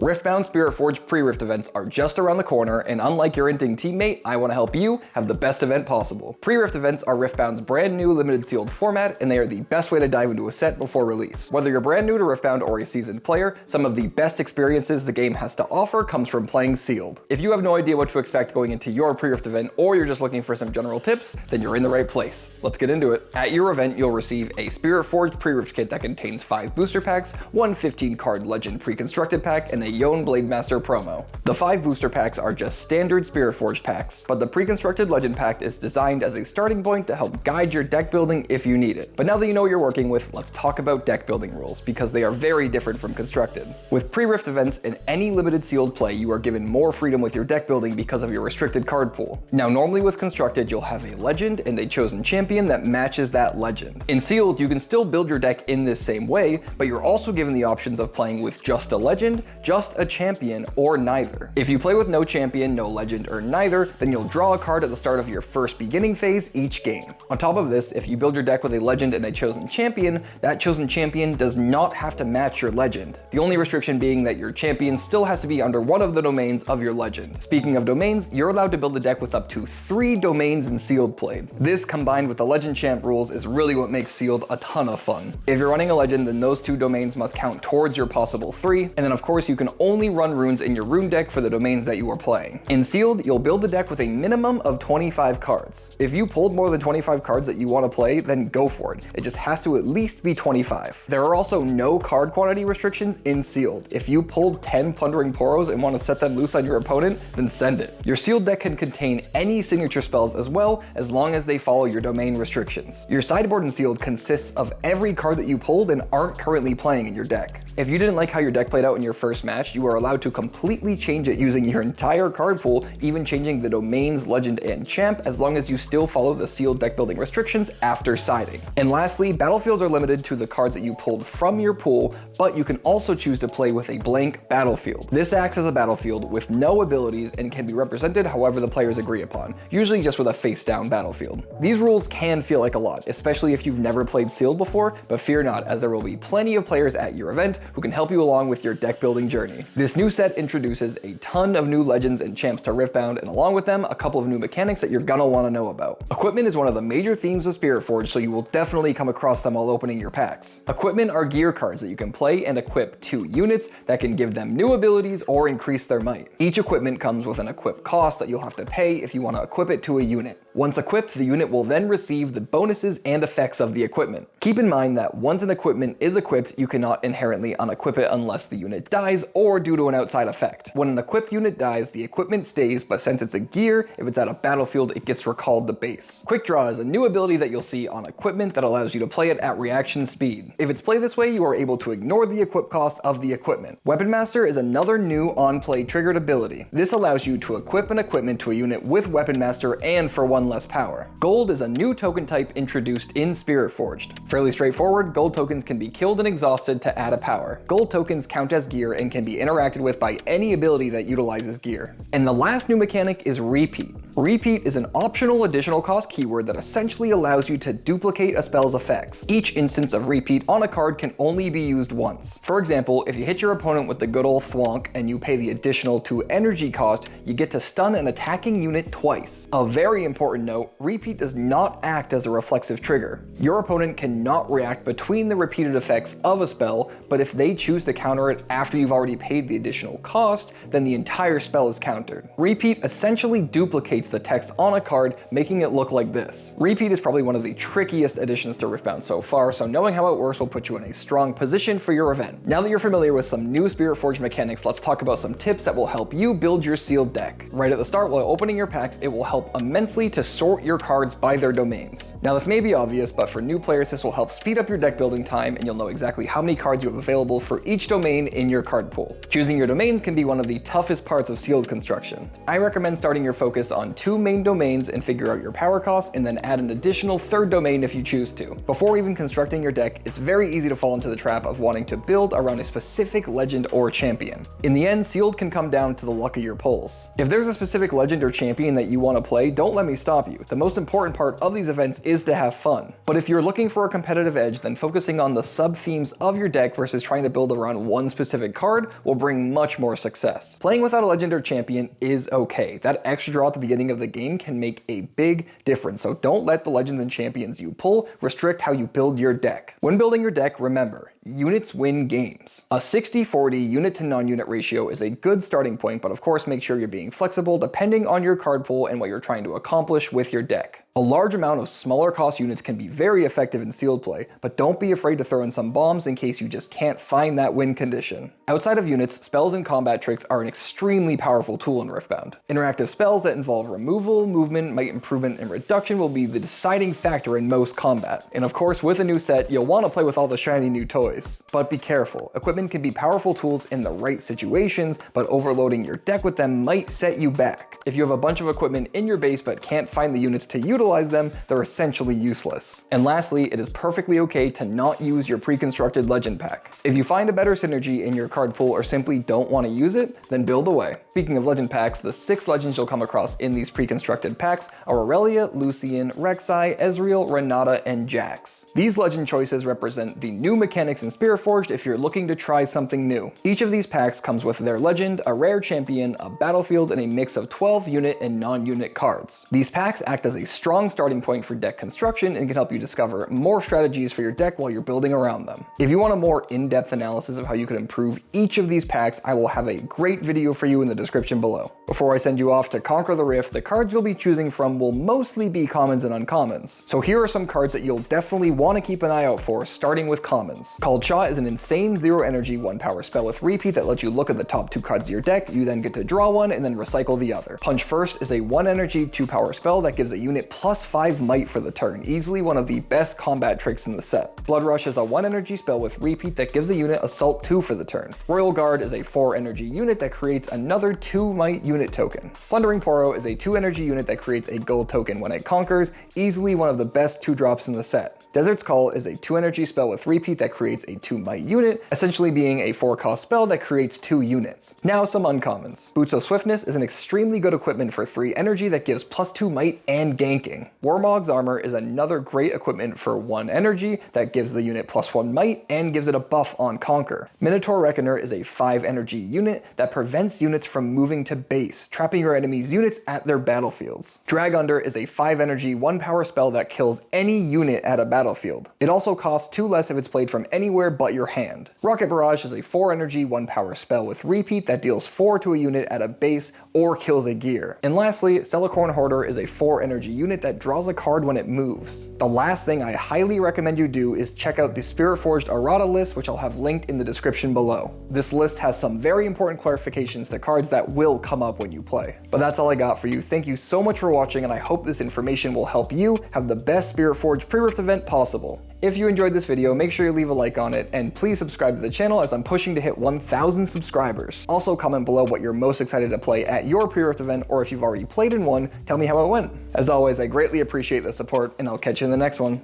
Riftbound Spiritforged Pre-Rift events are just around the corner, and unlike your inting teammate, I want to help you have the best event possible. Pre-Rift events are Riftbound's brand new limited sealed format, and they are the best way to dive into a set before release. Whether you're brand new to Riftbound or a seasoned player, some of the best experiences the game has to offer comes from playing sealed. If you have no idea what to expect going into your Pre-Rift event, or you're just looking for some general tips, then you're in the right place. Let's get into it. At your event, you'll receive a Spiritforged Pre-Rift kit that contains 5 booster packs, one 15-card Legend pre-constructed pack, and a Yon Blademaster promo. The 5 booster packs are just standard Spiritforged packs, but the pre-constructed Legend pack is designed as a starting point to help guide your deck building if you need it. But now that you know what you're working with, let's talk about deck building rules, because they are very different from constructed. With Pre-Rift events and any limited sealed play, you are given more freedom with your deck building because of your restricted card pool. Now, normally with constructed, you'll have a Legend and a chosen champion that matches that Legend. In sealed, you can still build your deck in this same way, but you're also given the options of playing with just a Legend, just a champion, or neither. If you play with no champion, no Legend, or neither, then you'll draw a card at the start of your first beginning phase each game. On top of this, if you build your deck with a Legend and a chosen champion, that chosen champion does not have to match your Legend. The only restriction being that your champion still has to be under one of the domains of your Legend. Speaking of domains, you're allowed to build a deck with up to 3 domains in sealed play. This combined with the Legend champ rules is really what makes sealed a ton of fun. If you're running a Legend, then those 2 domains must count towards your possible 3, and then of course you can only run runes in your rune deck for the domains that you are playing. In sealed, you'll build the deck with a minimum of 25 cards. If you pulled more than 25 cards that you want to play, then go for it. It just has to at least be 25. There are also no card quantity restrictions in sealed. If you pulled 10 Plundering Poros and want to set them loose on your opponent, then send it. Your sealed deck can contain any signature spells as well, as long as they follow your domain restrictions. Your sideboard in sealed consists of every card that you pulled and aren't currently playing in your deck. If you didn't like how your deck played out in your first match, you are allowed to completely change it using your entire card pool, even changing the domains, Legend, and champ, as long as you still follow the sealed deck building restrictions after siding. And lastly, battlefields are limited to the cards that you pulled from your pool, but you can also choose to play with a blank battlefield. This acts as a battlefield with no abilities and can be represented however the players agree upon, usually just with a face-down battlefield. These rules can feel like a lot, especially if you've never played sealed before, but fear not, as there will be plenty of players at your event who can help you along with your deck building journey. This new set introduces a ton of new Legends and champs to Riftbound, and along with them, a couple of new mechanics that you're gonna want to know about. Equipment is one of the major themes of Spiritforged, so you will definitely come across them while opening your packs. Equipment are gear cards that you can play and equip to units that can give them new abilities or increase their might. Each equipment comes with an equip cost that you'll have to pay if you want to equip it to a unit. Once equipped, the unit will then receive the bonuses and effects of the equipment. Keep in mind that once an equipment is equipped, you cannot inherently unequip it unless the unit dies or due to an outside effect. When an equipped unit dies, the equipment stays, but since it's a gear, if it's at a battlefield, it gets recalled to base. Quick Draw is a new ability that you'll see on equipment that allows you to play it at reaction speed. If it's played this way, you are able to ignore the equip cost of the equipment. Weapon Master is another new on-play triggered ability. This allows you to equip an equipment to a unit with Weapon Master and for 1 less power. Gold is a new token type introduced in Spiritforged. Fairly straightforward, gold tokens can be killed and exhausted to add a power. Gold tokens count as gear and can be interacted with by any ability that utilizes gear. And the last new mechanic is Repeat. Repeat is an optional additional cost keyword that essentially allows you to duplicate a spell's effects. Each instance of Repeat on a card can only be used once. For example, if you hit your opponent with the good old thwonk and you pay the additional 2 energy cost, you get to stun an attacking unit twice. A very important note, Repeat does not act as a reflexive trigger. Your opponent cannot react between the repeated effects of a spell, but if they choose to counter it after you've already paid the additional cost, then the entire spell is countered. Repeat essentially duplicates the text on a card, making it look like this. Repeat is probably one of the trickiest additions to Riftbound so far, so knowing how it works will put you in a strong position for your event. Now that you're familiar with some new Spiritforged mechanics, let's talk about some tips that will help you build your sealed deck. Right at the start, while opening your packs, it will help immensely to sort your cards by their domains. Now this may be obvious, but for new players this will help speed up your deck building time, and you'll know exactly how many cards you have available for each domain in your card pool. Choosing your domains can be one of the toughest parts of sealed construction. I recommend starting your focus on add 2 main domains and figure out your power costs, and then add an additional 3rd domain if you choose to. Before even constructing your deck, it's very easy to fall into the trap of wanting to build around a specific legend or champion. In the end, sealed can come down to the luck of your pulls. If there's a specific legend or champion that you want to play, don't let me stop you. The most important part of these events is to have fun. But if you're looking for a competitive edge, then focusing on the sub-themes of your deck versus trying to build around one specific card will bring much more success. Playing without a legend or champion is okay. That extra draw at the beginning of the game can make a big difference, so don't let the legends and champions you pull restrict how you build your deck. When building your deck, remember, units win games. A 60-40 unit to non-unit ratio is a good starting point, but of course make sure you're being flexible depending on your card pool and what you're trying to accomplish with your deck. A large amount of smaller cost units can be very effective in sealed play, but don't be afraid to throw in some bombs in case you just can't find that win condition. Outside of units, spells and combat tricks are an extremely powerful tool in Riftbound. Interactive spells that involve removal, movement, might improvement, and reduction will be the deciding factor in most combat. And of course, with a new set, you'll want to play with all the shiny new toys. But be careful, equipment can be powerful tools in the right situations, but overloading your deck with them might set you back. If you have a bunch of equipment in your base but can't find the units to utilize them, they're essentially useless. And lastly, it is perfectly okay to not use your pre-constructed legend pack. If you find a better synergy in your card pool or simply don't want to use it, then build away. Speaking of legend packs, the 6 legends you'll come across in these pre-constructed packs are Aurelia, Lucian, Rek'Sai, Ezreal, Renata, and Jax. These legend choices represent the new mechanics in Spiritforged if you're looking to try something new. Each of these packs comes with their legend, a rare champion, a battlefield, and a mix of 12 unit and non-unit cards. These packs act as a strong starting point for deck construction and can help you discover more strategies for your deck while you're building around them. If you want a more in-depth analysis of how you could improve each of these packs, I will have a great video for you in the description below. Before I send you off to conquer the Rift, the cards you'll be choosing from will mostly be commons and uncommons. So here are some cards that you'll definitely want to keep an eye out for, starting with commons. Called Shot is an insane 0 energy 1 power spell with repeat that lets you look at the top 2 cards of your deck. You then get to draw one and then recycle the other. Punch First is a 1 energy 2 power spell that gives a unit +5 might for the turn, easily one of the best combat tricks in the set. Blood Rush is a 1 energy spell with repeat that gives a unit Assault 2 for the turn. Royal Guard is a 4 energy unit that creates another 2 might unit token. Plundering Poro is a 2 energy unit that creates a gold token when it conquers, easily one of the best 2 drops in the set. Desert's Call is a 2 energy spell with repeat that creates a 2 might unit, essentially being a 4 cost spell that creates 2 units. Now some uncommons. Boots of Swiftness is an extremely good equipment for 3 energy that gives +2 might and ganking. Warmog's Armor is another great equipment for 1 energy that gives the unit +1 might and gives it a buff on conquer. Minotaur Reckoner is a 5 energy unit that prevents units from moving to base, trapping your enemy's units at their battlefields. Drag Under is a 5 energy 1 power spell that kills any unit at a battlefield. It also costs 2 less if it's played from anywhere but your hand. Rocket Barrage is a 4 energy 1 power spell with repeat that deals 4 to a unit at a base or kills a gear. And lastly, Celicorn Hoarder is a 4 energy unit that draws a card when it moves. The last thing I highly recommend you do is check out the Spiritforged Errata list, which I'll have linked in the description below. This list has some very important clarifications to cards that will come up when you play. But that's all I got for you. Thank you so much for watching, and I hope this information will help you have the best Spiritforged Pre-Rift event possible. If you enjoyed this video, make sure you leave a like on it, and please subscribe to the channel as I'm pushing to hit 1,000 subscribers. Also comment below what you're most excited to play at your Pre-Rift event, or if you've already played in one, tell me how it went. As always, I greatly appreciate the support, and I'll catch you in the next one.